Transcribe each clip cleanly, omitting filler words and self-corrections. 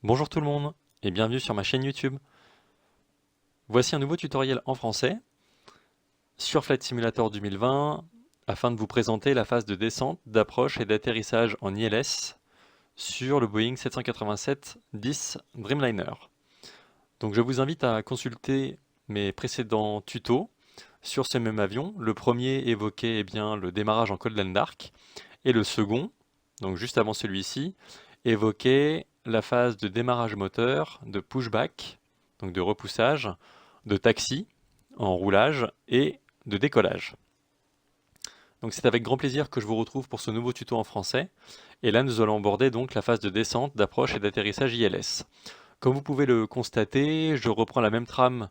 Bonjour tout le monde et bienvenue sur ma chaîne YouTube. Voici un nouveau tutoriel en français sur Flight Simulator 2020 afin de vous présenter la phase de descente, d'approche et d'atterrissage en ILS sur le Boeing 787-10 Dreamliner. Donc je vous invite à consulter mes précédents tutos sur ce même avion. Le premier évoquait bien le démarrage en Cold Dark et le second, donc juste avant celui-ci, évoquait la phase de démarrage moteur, de pushback, donc de repoussage, de taxi en roulage et de décollage. Donc c'est avec grand plaisir que je vous retrouve pour ce nouveau tuto en français. Et là nous allons aborder donc la phase de descente, d'approche et d'atterrissage ILS. Comme vous pouvez le constater, je reprends la même trame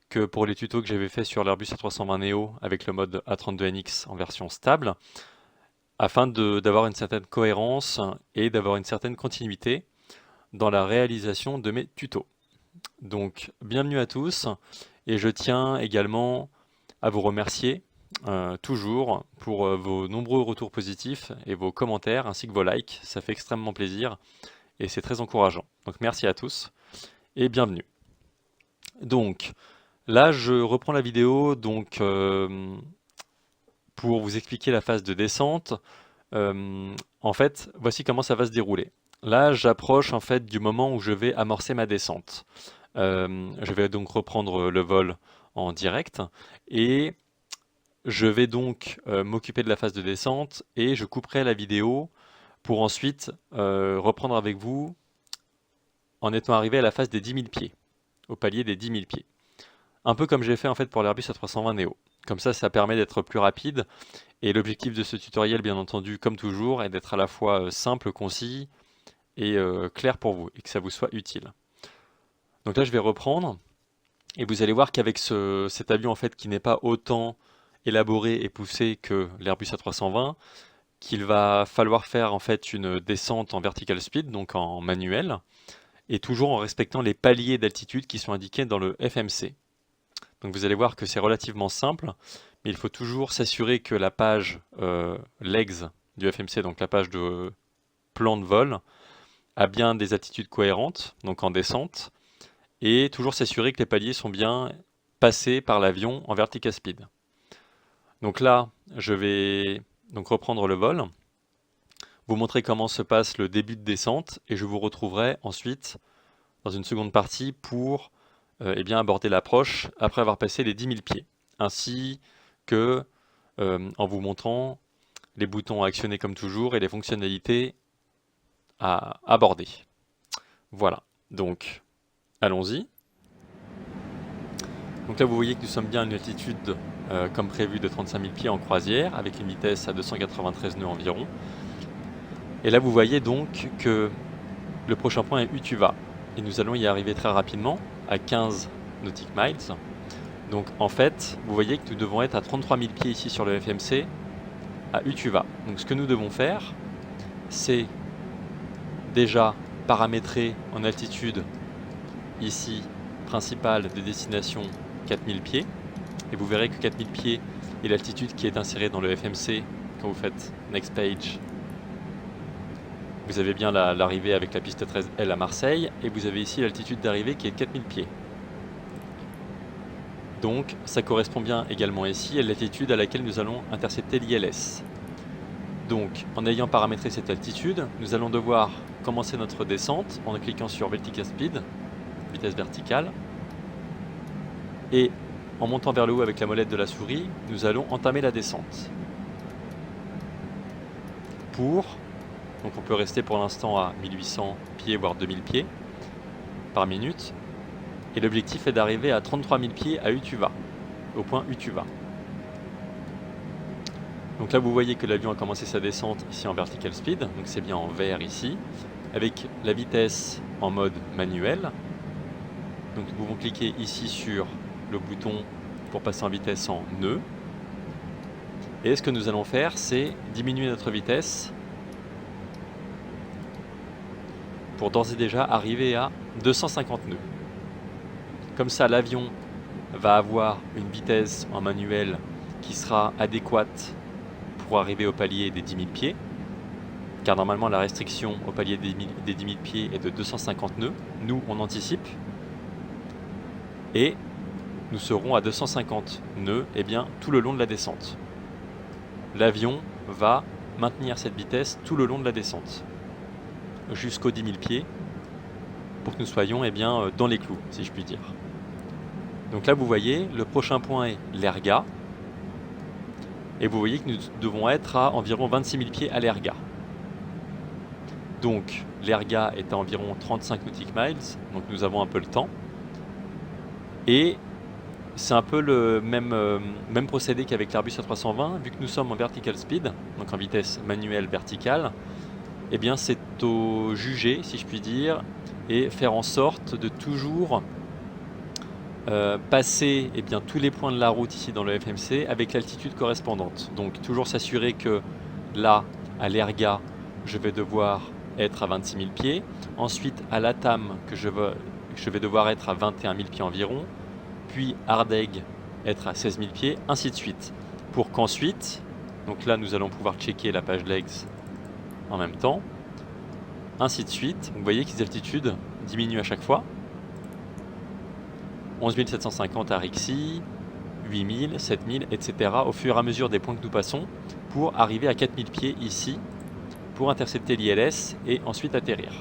que pour les tutos que j'avais fait sur l'Airbus A320neo avec le mode A32NX en version stable, afin d'avoir une certaine cohérence et d'avoir une certaine continuité dans la réalisation de mes tutos. Donc bienvenue à tous et je tiens également à vous remercier toujours pour vos nombreux retours positifs et vos commentaires ainsi que vos likes, ça fait extrêmement plaisir et c'est très encourageant. Donc merci à tous et bienvenue. Donc là je reprends la vidéo pour vous expliquer la phase de descente. En fait, voici comment ça va se dérouler. Là, j'approche en fait du moment où je vais amorcer ma descente. Je vais donc reprendre le vol en direct et je vais donc m'occuper de la phase de descente et je couperai la vidéo pour ensuite reprendre avec vous en étant arrivé à la phase des 10 000 pieds, au palier des 10 000 pieds. Un peu comme j'ai fait en fait pour l'Airbus A320neo. Comme ça permet d'être plus rapide. Et l'objectif de ce tutoriel, bien entendu, comme toujours, est d'être à la fois simple, concis et clair pour vous, et que ça vous soit utile. Donc là, je vais reprendre, et vous allez voir qu'avec cet avion, en fait, qui n'est pas autant élaboré et poussé que l'Airbus A320, qu'il va falloir faire en fait une descente en vertical speed, donc en manuel, et toujours en respectant les paliers d'altitude qui sont indiqués dans le FMC. Donc vous allez voir que c'est relativement simple, mais il faut toujours s'assurer que la page legs du FMC, donc la page de plan de vol, a bien des altitudes cohérentes, donc en descente, et toujours s'assurer que les paliers sont bien passés par l'avion en vertical speed. Donc là, je vais donc reprendre le vol, vous montrer comment se passe le début de descente, et je vous retrouverai ensuite dans une seconde partie pour eh bien, aborder l'approche après avoir passé les 10 000 pieds, ainsi que en vous montrant les boutons à actionner comme toujours et les fonctionnalités à aborder. Voilà, donc allons-y. Donc là vous voyez que nous sommes bien à une altitude comme prévu de 35 000 pieds en croisière avec une vitesse à 293 nœuds environ. Et là vous voyez donc que le prochain point est Utuva et nous allons y arriver très rapidement à 15 nautiques miles. Donc en fait vous voyez que nous devons être à 33 000 pieds ici sur le FMC à Utuva. Donc ce que nous devons faire c'est déjà paramétrer en altitude ici principale de destination 4000 pieds et vous verrez que 4000 pieds est l'altitude qui est insérée dans le FMC quand vous faites Next Page. Vous avez bien l'arrivée avec la piste 13L à Marseille et vous avez ici l'altitude d'arrivée qui est de 4000 pieds. Donc ça correspond bien également ici à l'altitude à laquelle nous allons intercepter l'ILS. Donc en ayant paramétré cette altitude, nous allons devoir commencer notre descente en cliquant sur Vertical Speed, vitesse verticale, et en montant vers le haut avec la molette de la souris, nous allons entamer la descente. Donc on peut rester pour l'instant à 1800 pieds voire 2000 pieds par minute, et l'objectif est d'arriver à 33 000 pieds à Utuva, au point Utuva. Donc là vous voyez que l'avion a commencé sa descente ici en vertical speed, donc c'est bien en vert ici, avec la vitesse en mode manuel. Donc nous pouvons cliquer ici sur le bouton pour passer en vitesse en nœud. Et ce que nous allons faire, c'est diminuer notre vitesse pour d'ores et déjà arriver à 250 nœuds. Comme ça, l'avion va avoir une vitesse en manuel qui sera adéquate pour arriver au palier des 10 000 pieds. car normalement la restriction au palier des 10 000 pieds est de 250 nœuds. Nous, on anticipe, et nous serons à 250 nœuds tout le long de la descente. L'avion va maintenir cette vitesse tout le long de la descente, jusqu'aux 10 000 pieds, pour que nous soyons dans les clous, si je puis dire. Donc là, vous voyez, le prochain point est l'erga, et vous voyez que nous devons être à environ 26 000 pieds à l'erga. Donc l'erga est à environ 35 nautiques miles, donc nous avons un peu le temps. Et c'est un peu le même procédé qu'avec l'Airbus A320, vu que nous sommes en vertical speed, donc en vitesse manuelle verticale, c'est au juger, si je puis dire, et faire en sorte de toujours passer tous les points de la route ici dans le FMC avec l'altitude correspondante. Donc toujours s'assurer que là, à l'erga, je vais devoir être à 26 000 pieds. Ensuite, à l'ATAM, que je vais devoir être à 21 000 pieds environ. Puis Ardeg, être à 16 000 pieds, ainsi de suite. Pour qu'ensuite, donc là nous allons pouvoir checker la page legs en même temps, ainsi de suite. Vous voyez que les altitudes diminuent à chaque fois. 11 750 à Rixi, 8000, 7000, etc. au fur et à mesure des points que nous passons, pour arriver à 4000 pieds ici, pour intercepter l'ILS et ensuite atterrir.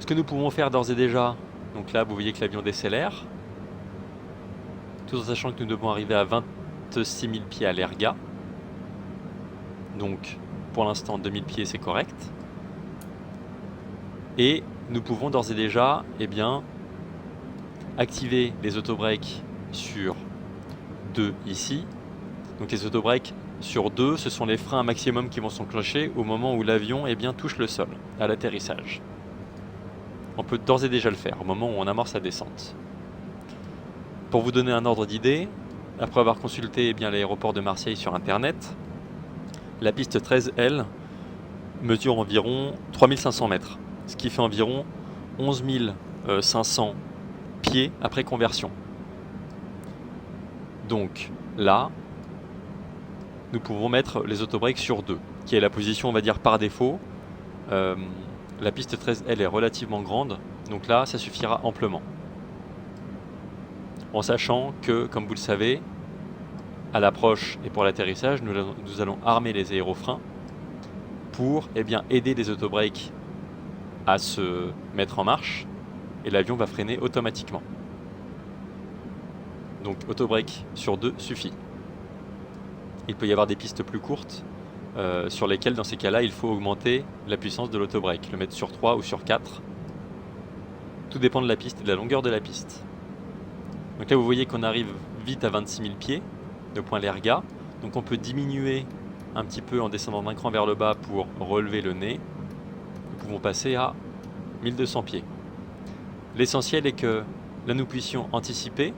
Ce que nous pouvons faire d'ores et déjà, donc là vous voyez que l'avion décélère, tout en sachant que nous devons arriver à 26 000 pieds à l'erga. Donc pour l'instant 2000 pieds c'est correct. Et nous pouvons d'ores et déjà activer les autobreaks sur 2 ici. Donc les autobreaks sur 2, ce sont les freins maximum qui vont s'enclencher au moment où l'avion touche le sol, à l'atterrissage. On peut d'ores et déjà le faire, au moment où on amorce la descente. Pour vous donner un ordre d'idée, après avoir consulté l'aéroport de Marseille sur internet, la piste 13L mesure environ 3500 mètres, ce qui fait environ 11 500 pieds après conversion. Donc là, nous pouvons mettre les autobreaks sur 2, qui est la position on va dire par défaut. La piste 13L est relativement grande, donc là ça suffira amplement. En sachant que, comme vous le savez, à l'approche et pour l'atterrissage, nous allons armer les aérofreins pour aider les autobreaks à se mettre en marche, et l'avion va freiner automatiquement. Donc autobreak sur 2 suffit. Il peut y avoir des pistes plus courtes sur lesquelles dans ces cas-là il faut augmenter la puissance de l'autobreak, le mettre sur 3 ou sur 4. Tout dépend de la piste et de la longueur de la piste. Donc là vous voyez qu'on arrive vite à 26 000 pieds de point l'erga. Donc on peut diminuer un petit peu en descendant d'un cran vers le bas pour relever le nez. Nous pouvons passer à 1200 pieds. L'essentiel est que là nous puissions anticiper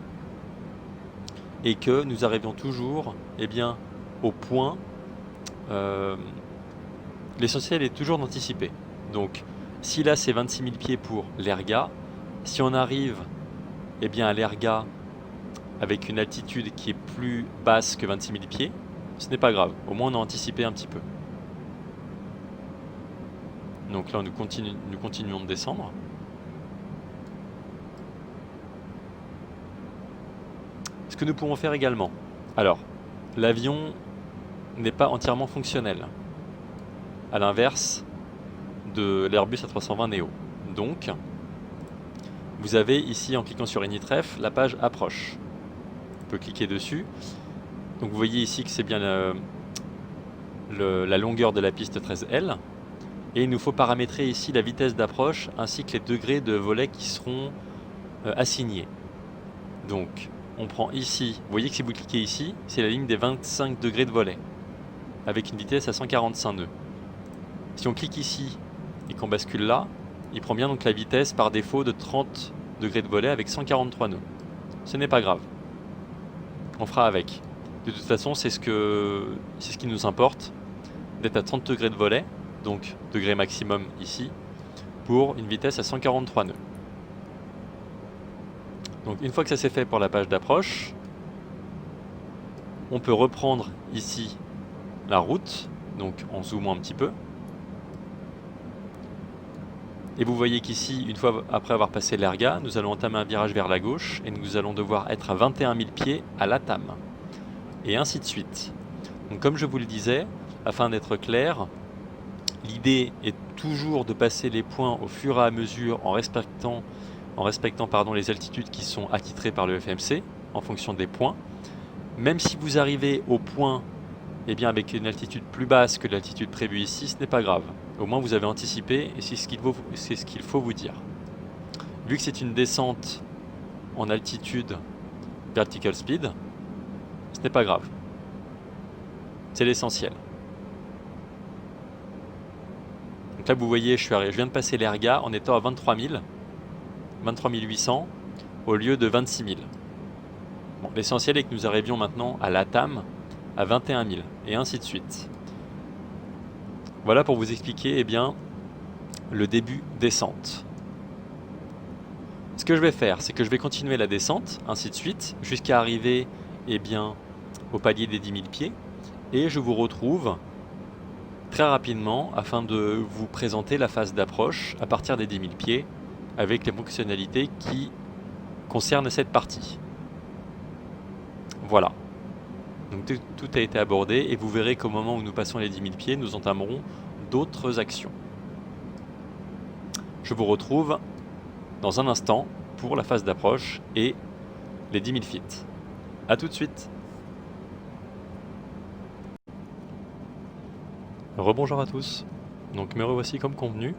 et que nous arrivions toujours au point. L'essentiel est toujours d'anticiper. Donc si là c'est 26 000 pieds pour l'erga, si on arrive à l'erga avec une altitude qui est plus basse que 26 000 pieds, ce n'est pas grave, au moins on a anticipé un petit peu. Donc là nous continuons de descendre. Ce que nous pouvons faire également, alors l'avion n'est pas entièrement fonctionnel, à l'inverse de l'Airbus A320 Neo. Donc vous avez ici, en cliquant sur Initref, la page approche. On peut cliquer dessus. Donc vous voyez ici que c'est bien la longueur de la piste 13L. Et il nous faut paramétrer ici la vitesse d'approche ainsi que les degrés de volet qui seront assignés. Donc on prend ici, vous voyez que si vous cliquez ici, c'est la ligne des 25 degrés de volet, avec une vitesse à 145 nœuds. Si on clique ici et qu'on bascule là, il prend bien donc la vitesse par défaut de 30 degrés de volet avec 143 nœuds. Ce n'est pas grave. On fera avec. De toute façon, c'est ce qui nous importe, d'être à 30 degrés de volet, donc degré maximum ici, pour une vitesse à 143 nœuds. Donc une fois que ça c'est fait pour la page d'approche, on peut reprendre ici la route donc en zoomant un petit peu. Et vous voyez qu'ici, une fois après avoir passé l'erga, nous allons entamer un virage vers la gauche et nous allons devoir être à 21 000 pieds à la TAM. Et ainsi de suite. Donc comme je vous le disais, afin d'être clair, l'idée est toujours de passer les points au fur et à mesure en respectant les altitudes qui sont attitrées par le FMC en fonction des points. Même si vous arrivez au point avec une altitude plus basse que l'altitude prévue ici, ce n'est pas grave. Au moins vous avez anticipé et c'est ce qu'il faut vous dire. Vu que c'est une descente en altitude vertical speed, ce n'est pas grave. C'est l'essentiel. Donc là vous voyez, je viens de passer l'erga en étant à 23 800 au lieu de 26 000. Bon, l'essentiel est que nous arrivions maintenant à l'ATAM à 21 000 et ainsi de suite. Voilà pour vous expliquer le début descente. Ce que je vais faire, c'est que je vais continuer la descente, ainsi de suite, jusqu'à arriver au palier des 10 000 pieds. Et je vous retrouve très rapidement afin de vous présenter la phase d'approche à partir des 10 000 pieds avec les fonctionnalités qui concernent cette partie. Voilà. Donc tout a été abordé et vous verrez qu'au moment où nous passons les 10 000 pieds, nous entamerons d'autres actions. Je vous retrouve dans un instant pour la phase d'approche et les 10 000 feet. A tout de suite. Rebonjour à tous. Donc me revoici comme convenu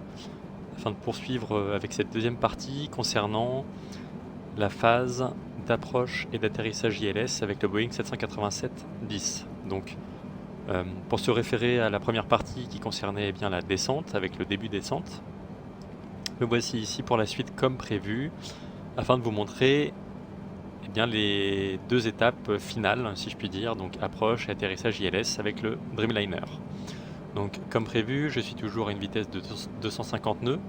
afin de poursuivre avec cette deuxième partie concernant la phase d'approche et d'atterrissage ILS avec le Boeing 787-10. Donc pour se référer à la première partie qui concernait la descente avec le début descente, me voici ici pour la suite comme prévu afin de vous montrer les deux étapes finales, si je puis dire, donc approche et atterrissage ILS avec le Dreamliner. Donc comme prévu, je suis toujours à une vitesse de 250 nœuds.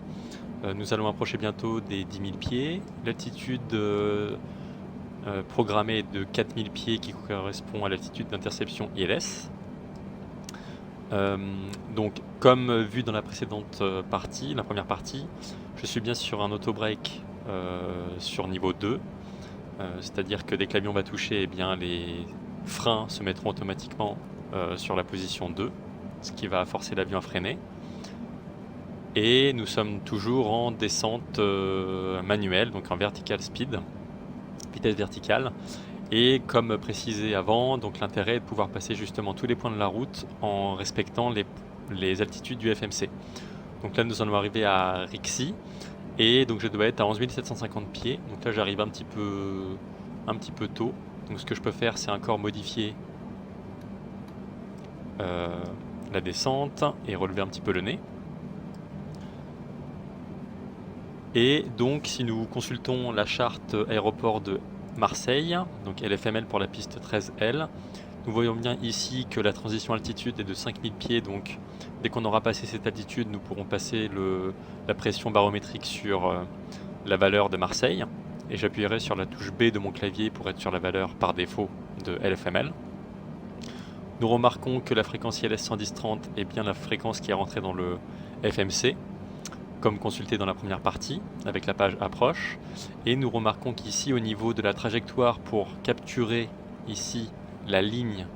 Nous allons approcher bientôt des 10 000 pieds. L'altitude programmée est de 4 000 pieds qui correspond à l'altitude d'interception ILS. Donc comme vu dans la précédente partie, la première partie, je suis bien sur un auto-break sur niveau 2. C'est-à-dire que dès que l'avion va toucher, les freins se mettront automatiquement sur la position 2, ce qui va forcer l'avion à freiner. Et nous sommes toujours en descente manuelle, donc en vertical speed, vitesse verticale. Et comme précisé avant, donc l'intérêt est de pouvoir passer justement tous les points de la route en respectant les altitudes du FMC. Donc là nous allons arriver à Rixi. Et donc je dois être à 11 750 pieds. Donc là j'arrive un petit peu tôt. Donc ce que je peux faire, c'est encore modifier la descente et relever un petit peu le nez. Et donc si nous consultons la charte aéroport de Marseille, donc LFML pour la piste 13L, nous voyons bien ici que la transition altitude est de 5000 pieds, donc dès qu'on aura passé cette altitude, nous pourrons passer la pression barométrique sur la valeur de Marseille. Et j'appuierai sur la touche B de mon clavier pour être sur la valeur par défaut de LFML. Nous remarquons que la fréquence ILS 110-30 est bien la fréquence qui est rentrée dans le FMC, comme consulté dans la première partie, avec la page approche. Et nous remarquons qu'ici, au niveau de la trajectoire pour capturer ici la ligne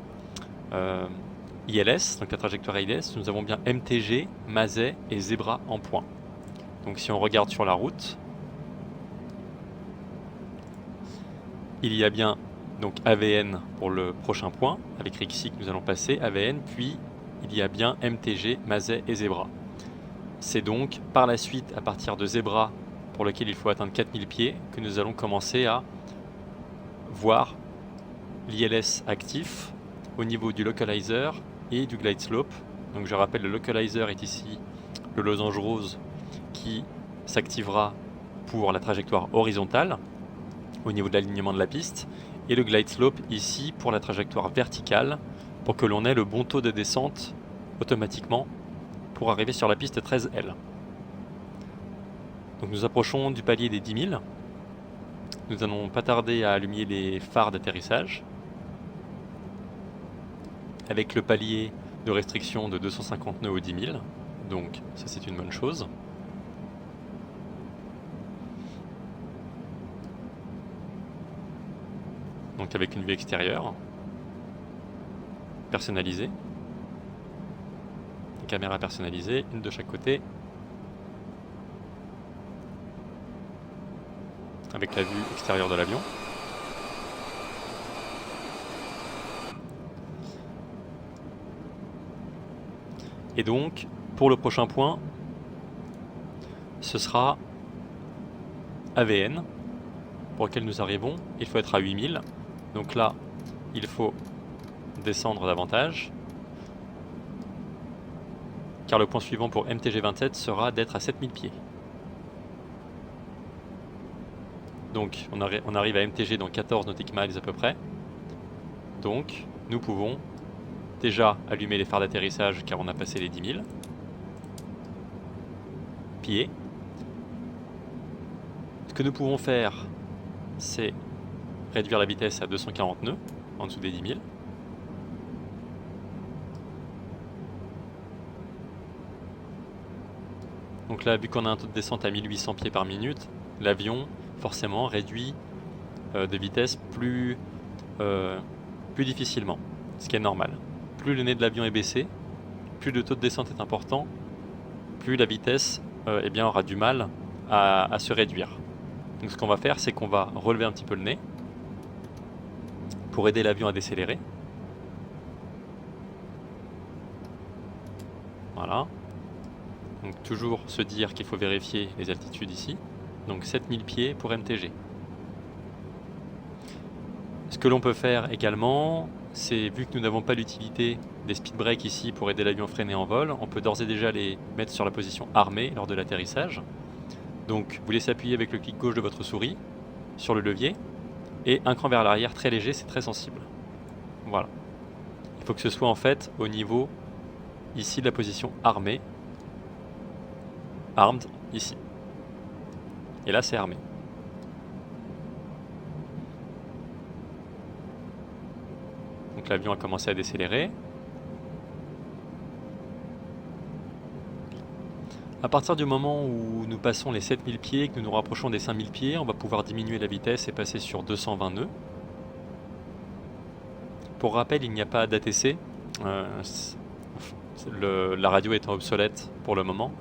ILS, donc la trajectoire ILS, nous avons bien MTG, Mazet et Zebra en point. Donc si on regarde sur la route, il y a bien donc AVN pour le prochain point, avec Rixi que nous allons passer, AVN, puis il y a bien MTG, Mazet et Zebra. C'est donc par la suite, à partir de Zebra, pour lequel il faut atteindre 4000 pieds, que nous allons commencer à voir l'ILS actif au niveau du localizer et du glide slope. Donc je rappelle, le localizer est ici le losange rose qui s'activera pour la trajectoire horizontale au niveau de l'alignement de la piste, et le glide slope ici pour la trajectoire verticale pour que l'on ait le bon taux de descente automatiquement pour arriver sur la piste 13L. Donc nous approchons du palier des 10 000. Nous n'allons pas tarder à allumer les phares d'atterrissage. Avec le palier de restriction de 250 nœuds au 10 000, donc ça c'est une bonne chose. Donc avec une vue extérieure, personnalisée, une caméra personnalisée, une de chaque côté, avec la vue extérieure de l'avion. Et donc, pour le prochain point, ce sera AVN, pour lequel nous arrivons. Il faut être à 8000. Donc là, il faut descendre davantage, car le point suivant pour MTG27 sera d'être à 7000 pieds. Donc on arrive à MTG dans 14 nautiques miles à peu près. Donc nous pouvons déjà allumer les phares d'atterrissage car on a passé les 10 000 pieds. Ce que nous pouvons faire, c'est réduire la vitesse à 240 nœuds en dessous des 10 000. Donc là, vu qu'on a un taux de descente à 1800 pieds par minute, l'avion forcément réduit de vitesse plus difficilement, ce qui est normal. Plus le nez de l'avion est baissé, plus le taux de descente est important, plus la vitesse aura du mal à se réduire. Donc ce qu'on va faire, c'est qu'on va relever un petit peu le nez pour aider l'avion à décélérer. Voilà. Donc toujours se dire qu'il faut vérifier les altitudes ici. Donc 7000 pieds pour MTG. Ce que l'on peut faire également, c'est, vu que nous n'avons pas l'utilité des speed brakes ici pour aider l'avion à freiner en vol, on peut d'ores et déjà les mettre sur la position armée lors de l'atterrissage. Donc vous laissez appuyer avec le clic gauche de votre souris sur le levier et un cran vers l'arrière très léger, c'est très sensible. Voilà. Il faut que ce soit en fait au niveau ici de la position armée. Armed ici. Et là c'est armé. Donc l'avion a commencé à décélérer. À partir du moment où nous passons les 7000 pieds et que nous nous rapprochons des 5000 pieds, on va pouvoir diminuer la vitesse et passer sur 220 nœuds. Pour rappel, il n'y a pas d'ATC. La radio étant obsolète pour le moment,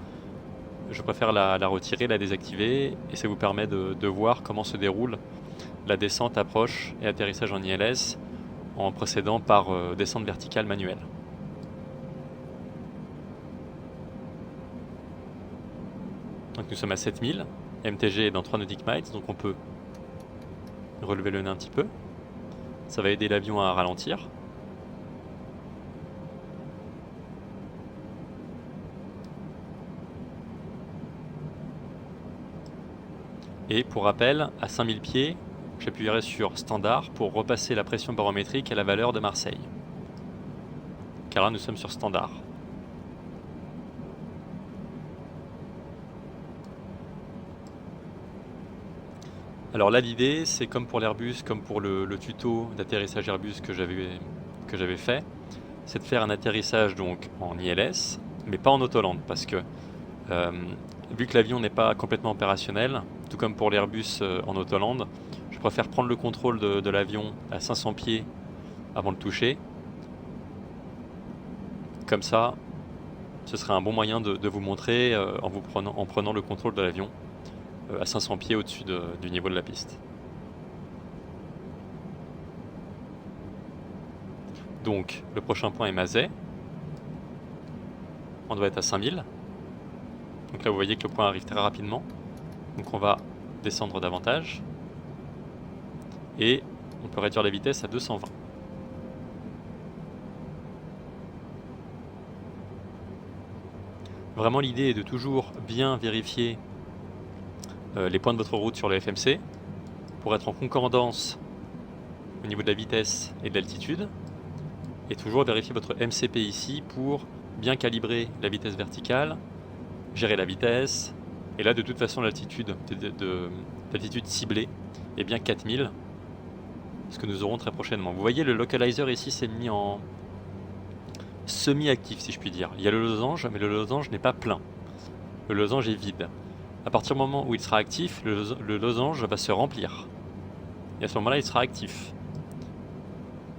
je préfère la retirer, la désactiver, et ça vous permet de voir comment se déroule la descente, approche et atterrissage en ILS en procédant par descente verticale manuelle. Donc nous sommes à 7000, MTG est dans 3 nautiques miles, donc on peut relever le nez un petit peu. Ça va aider l'avion à ralentir. Et pour rappel, à 5000 pieds, j'appuierai sur standard pour repasser la pression barométrique à la valeur de Marseille. Car là nous sommes sur standard. Alors là l'idée, c'est comme pour l'Airbus, comme pour le tuto d'atterrissage Airbus que j'avais fait, c'est de faire un atterrissage donc en ILS, mais pas en autoland, parce que vu que l'avion n'est pas complètement opérationnel, tout comme pour l'Airbus en autoland, je préfère prendre le contrôle de l'avion à 500 pieds avant de le toucher. Comme ça, ce serait un bon moyen de vous montrer en prenant le contrôle de l'avion à 500 pieds au-dessus du niveau de la piste. Donc le prochain point est Mazet. On doit être à 5000. Donc là vous voyez que le point arrive très rapidement. Donc on va descendre davantage. Et on peut réduire la vitesse à 220. Vraiment l'idée est de toujours bien vérifier les points de votre route sur le FMC pour être en concordance au niveau de la vitesse et de l'altitude, et toujours vérifier votre MCP ici pour bien calibrer la vitesse verticale, gérer la vitesse, et là de toute façon l'altitude ciblée est bien 4000, ce que nous aurons très prochainement. Vous voyez le localizer ici s'est mis semi-actif si je puis dire. Il y a le losange, mais le losange n'est pas plein. Le losange est vide. À partir du moment où il sera actif, le losange va se remplir. Et à ce moment-là, il sera actif.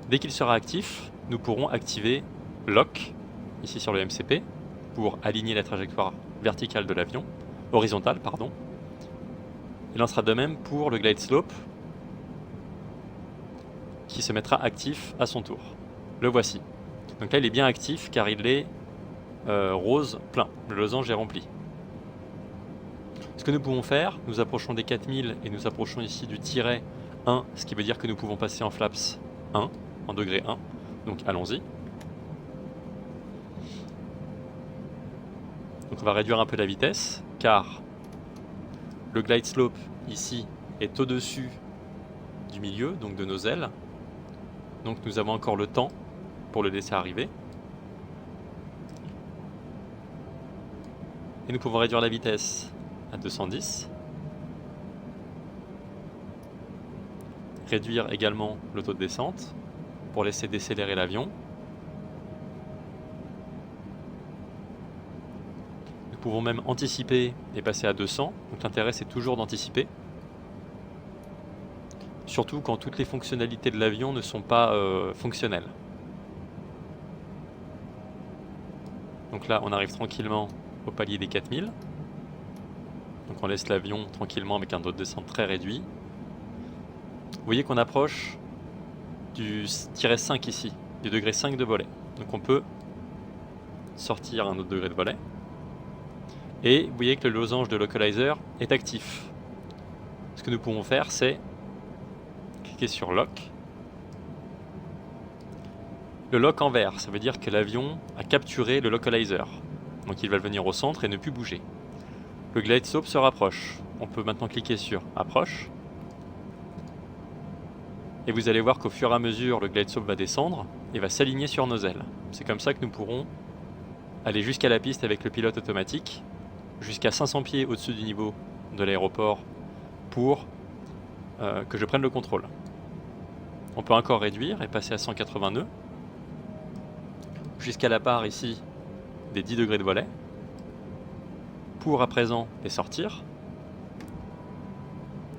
Dès qu'il sera actif, nous pourrons activer Lock, ici sur le MCP, pour aligner la trajectoire verticale de l'avion, horizontale, pardon. Il en sera de même pour le Glide Slope, qui se mettra actif à son tour. Le voici. Donc là, il est bien actif car il est rose plein. Le losange est rempli. Ce que nous pouvons faire, nous approchons des 4000 et nous approchons ici du tiret 1, ce qui veut dire que nous pouvons passer en flaps 1, en degré 1. Donc allons-y. Donc on va réduire un peu la vitesse car le glide slope ici est au-dessus du milieu, donc de nos ailes. Donc nous avons encore le temps pour le laisser arriver. Et nous pouvons réduire la vitesse à 210. Réduire également le taux de descente pour laisser décélérer l'avion. Nous pouvons même anticiper et passer à 200. Donc l'intérêt c'est toujours d'anticiper. Surtout quand toutes les fonctionnalités de l'avion ne sont pas fonctionnelles. Donc là on arrive tranquillement au palier des 4000. Donc on laisse l'avion tranquillement avec un taux de descente très réduit. Vous voyez qu'on approche du tiret 5 ici, du degré 5 de volet. Donc on peut sortir un autre degré de volet. Et vous voyez que le losange de localizer est actif. Ce que nous pouvons faire, c'est cliquer sur Lock. Le lock en vert, ça veut dire que l'avion a capturé le localizer. Donc il va venir au centre et ne plus bouger. Le glide slope se rapproche. On peut maintenant cliquer sur Approche. Et vous allez voir qu'au fur et à mesure, le glide slope va descendre et va s'aligner sur nos ailes. C'est comme ça que nous pourrons aller jusqu'à la piste avec le pilote automatique, jusqu'à 500 pieds au-dessus du niveau de l'aéroport pour que je prenne le contrôle. On peut encore réduire et passer à 180 nœuds, jusqu'à la part ici des 10 degrés de volet, pour à présent les sortir,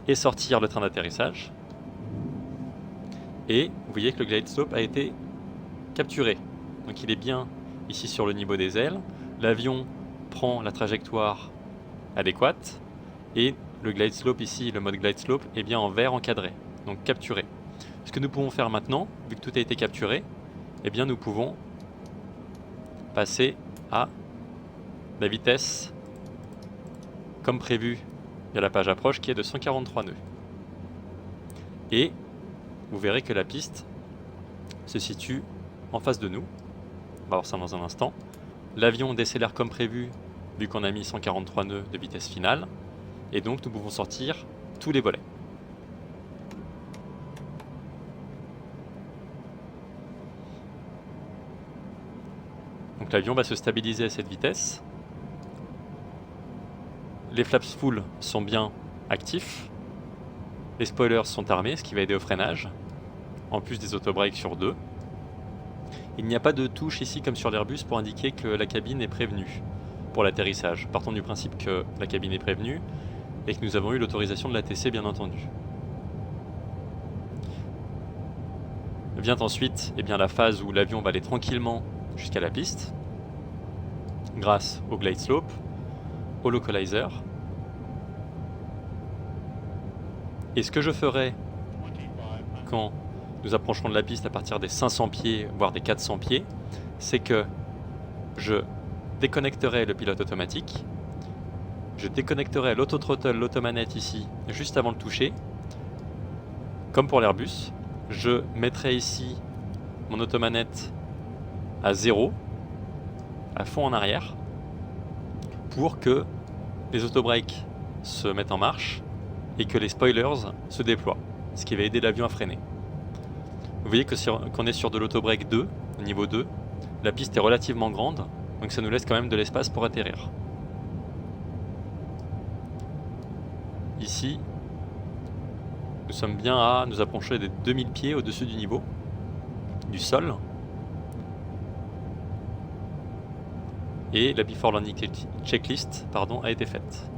et sortir le train d'atterrissage. Et vous voyez que le glide slope a été capturé. Donc il est bien ici sur le niveau des ailes. L'avion prend la trajectoire adéquate et le glide slope ici, le mode glide slope, est bien en vert encadré, donc capturé. Ce que nous pouvons faire maintenant, vu que tout a été capturé, eh bien nous pouvons passer à la vitesse comme prévu via la page approche qui est de 143 nœuds. Et vous verrez que la piste se situe en face de nous. On va voir ça dans un instant. L'avion décélère comme prévu vu qu'on a mis 143 nœuds de vitesse finale. Et donc nous pouvons sortir tous les volets. Donc l'avion va se stabiliser à cette vitesse. Les flaps full sont bien actifs. Les spoilers sont armés, ce qui va aider au freinage, en plus des autobrakes sur 2. Il n'y a pas de touche ici comme sur l'Airbus pour indiquer que la cabine est prévenue pour l'atterrissage. Partons du principe que la cabine est prévenue et que nous avons eu l'autorisation de l'ATC bien entendu. Vient ensuite la phase où l'avion va aller tranquillement jusqu'à la piste, grâce au glide slope, au localizer. Et ce que je ferai quand nous approcherons de la piste à partir des 500 pieds, voire des 400 pieds, c'est que je déconnecterai le pilote automatique, je déconnecterai l'autothrottle, l'automanette ici, juste avant de toucher, comme pour l'Airbus. Je mettrai ici mon automanette à 0, à fond en arrière, pour que les autobrakes se mettent en marche et que les spoilers se déploient, ce qui va aider l'avion à freiner. Vous voyez qu'on est sur de l'autobreak 2, niveau 2, la piste est relativement grande, donc ça nous laisse quand même de l'espace pour atterrir. Ici, nous sommes bien à nous approcher des 2000 pieds au-dessus du niveau du sol. Et la Before Landing Checklist a été faite.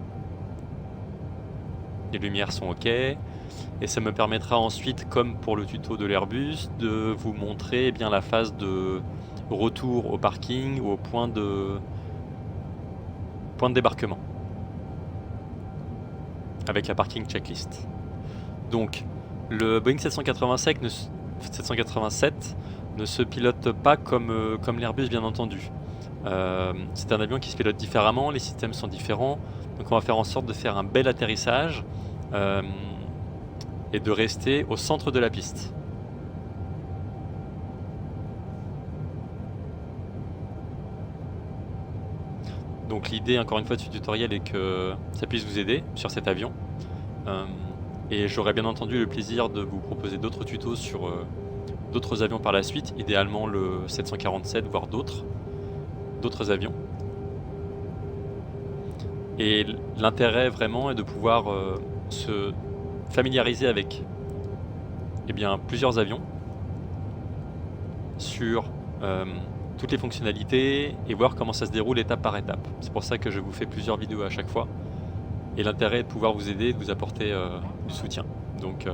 Les lumières sont OK. Et ça me permettra ensuite, comme pour le tuto de l'Airbus, de vous montrer bien la phase de retour au parking ou au point de débarquement. Avec la parking checklist. Donc, le Boeing 787 ne se pilote pas comme l'Airbus, bien entendu. C'est un avion qui se pilote différemment, les systèmes sont différents, donc on va faire en sorte de faire un bel atterrissage et de rester au centre de la piste. Donc l'idée, encore une fois, de ce tutoriel est que ça puisse vous aider sur cet avion. Et j'aurai bien entendu le plaisir de vous proposer d'autres tutos sur d'autres avions par la suite, idéalement le 747, voire d'autres avions. Et l'intérêt vraiment est de pouvoir se familiariser avec plusieurs avions sur toutes les fonctionnalités et voir comment ça se déroule étape par étape. C'est pour ça que je vous fais plusieurs vidéos à chaque fois. Et l'intérêt est de pouvoir vous aider, de vous apporter du soutien. Donc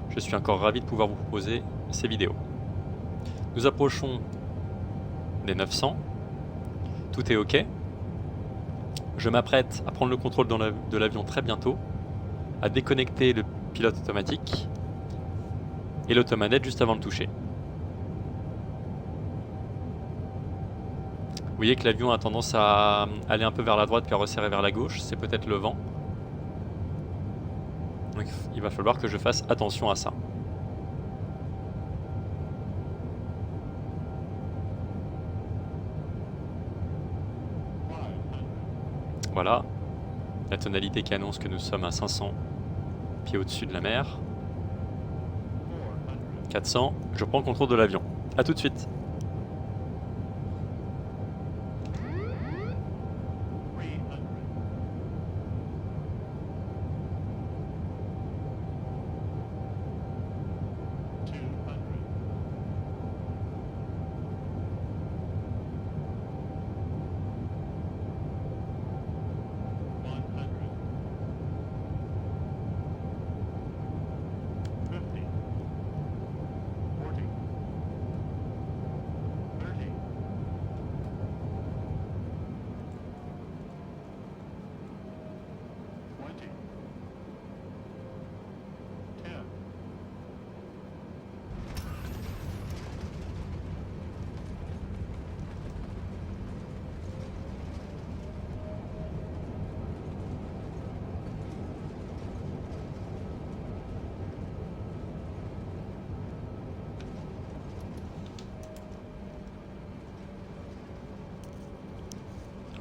je suis encore ravi de pouvoir vous proposer ces vidéos. Nous approchons des 900. Tout est OK. Je m'apprête à prendre le contrôle de l'avion très bientôt, à déconnecter le pilote automatique et l'automanette juste avant de toucher. Vous voyez que l'avion a tendance à aller un peu vers la droite puis à resserrer vers la gauche, c'est peut-être le vent. Donc il va falloir que je fasse attention à ça. Voilà, la tonalité qui annonce que nous sommes à 500 pieds au-dessus de la mer. 400, je prends le contrôle de l'avion. A tout de suite.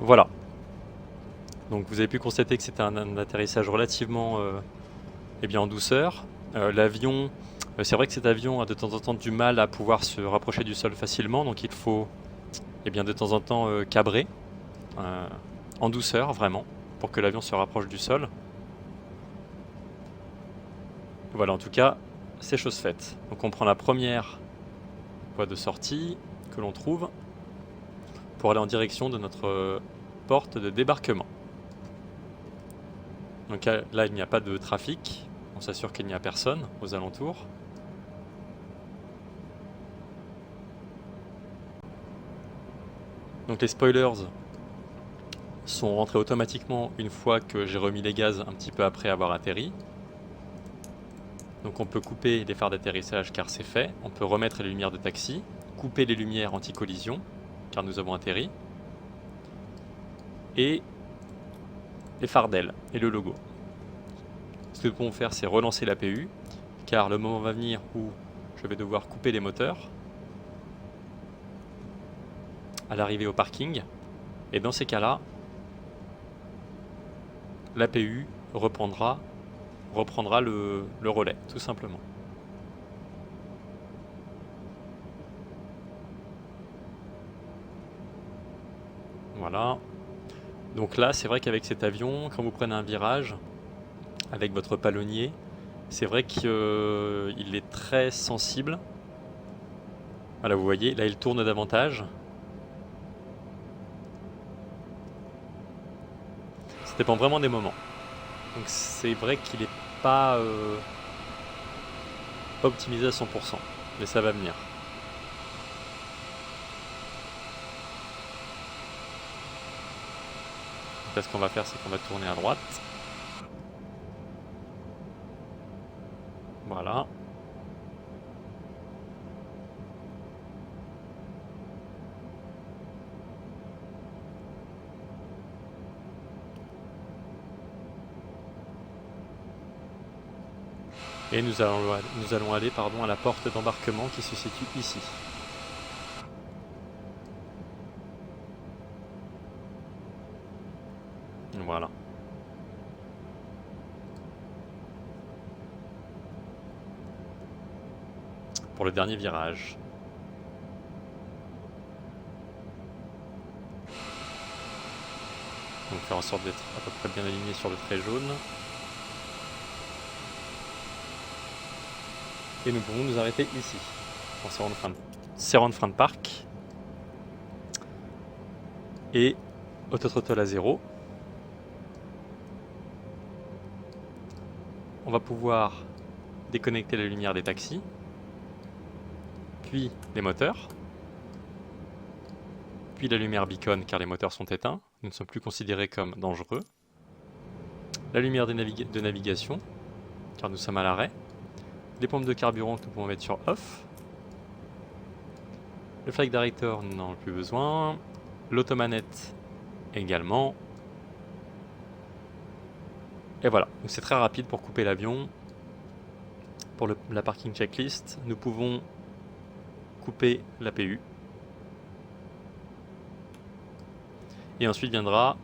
Voilà. Donc vous avez pu constater que c'était un atterrissage relativement en douceur. L'avion, c'est vrai que cet avion a de temps en temps du mal à pouvoir se rapprocher du sol facilement, donc il faut de temps en temps cabrer en douceur vraiment pour que l'avion se rapproche du sol. Voilà, en tout cas, c'est chose faite. Donc on prend la première voie de sortie que l'on trouve pour aller en direction de notre porte de débarquement. Donc là, il n'y a pas de trafic. On s'assure qu'il n'y a personne aux alentours. Donc les spoilers sont rentrés automatiquement une fois que j'ai remis les gaz un petit peu après avoir atterri. Donc on peut couper les phares d'atterrissage car c'est fait. On peut remettre les lumières de taxi, couper les lumières anti-collision car nous avons atterri. Et les phares d'aile et le logo. Ce que nous pouvons faire, c'est relancer l'APU, car le moment va venir où je vais devoir couper les moteurs à l'arrivée au parking. Et dans ces cas-là, l'APU reprendra le relais, tout simplement. Voilà. Donc là, c'est vrai qu'avec cet avion, quand vous prenez un virage avec votre palonnier, c'est vrai qu'il est très sensible. Voilà, vous voyez, là il tourne davantage. dépend vraiment des moments. Donc c'est vrai qu'il n'est pas, pas optimisé à 100%, mais ça va venir. Donc là, ce qu'on va faire, c'est qu'on va tourner à droite. Voilà. Et nous allons aller à la porte d'embarquement qui se situe ici. Voilà. Pour le dernier virage. Donc faire en sorte d'être à peu près bien aligné sur le trait jaune. Et nous pouvons nous arrêter ici, en serrant de frein de parc. Et autothrottle à 0. On va pouvoir déconnecter la lumière des taxis, puis les moteurs, puis la lumière beacon car les moteurs sont éteints, nous ne sommes plus considérés comme dangereux, la lumière de navigation car nous sommes à l'arrêt, les pompes de carburant que nous pouvons mettre sur off, le flight director nous n'en avons plus besoin, l'automanette également, et voilà, donc c'est très rapide pour couper l'avion. Pour la parking checklist, nous pouvons couper l'APU. Et ensuite viendra,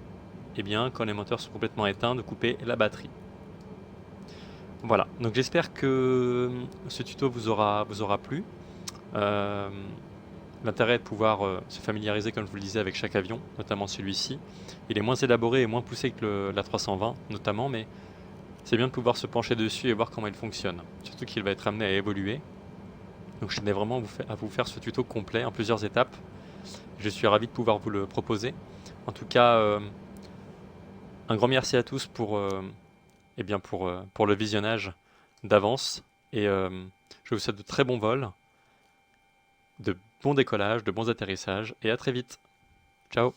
eh bien, quand les moteurs sont complètement éteints, de couper la batterie. Voilà, donc j'espère que ce tuto vous aura plu. L'intérêt est de pouvoir se familiariser, comme je vous le disais, avec chaque avion, notamment celui-ci. Il est moins élaboré et moins poussé que la 320, notamment, mais c'est bien de pouvoir se pencher dessus et voir comment il fonctionne. Surtout qu'il va être amené à évoluer. Donc je tenais vraiment à vous faire ce tuto complet en plusieurs étapes. Je suis ravi de pouvoir vous le proposer. En tout cas, un grand merci à tous pour le visionnage d'avance. Et je vous souhaite de très bons vols, de bons décollages, de bons atterrissages. Et à très vite. Ciao.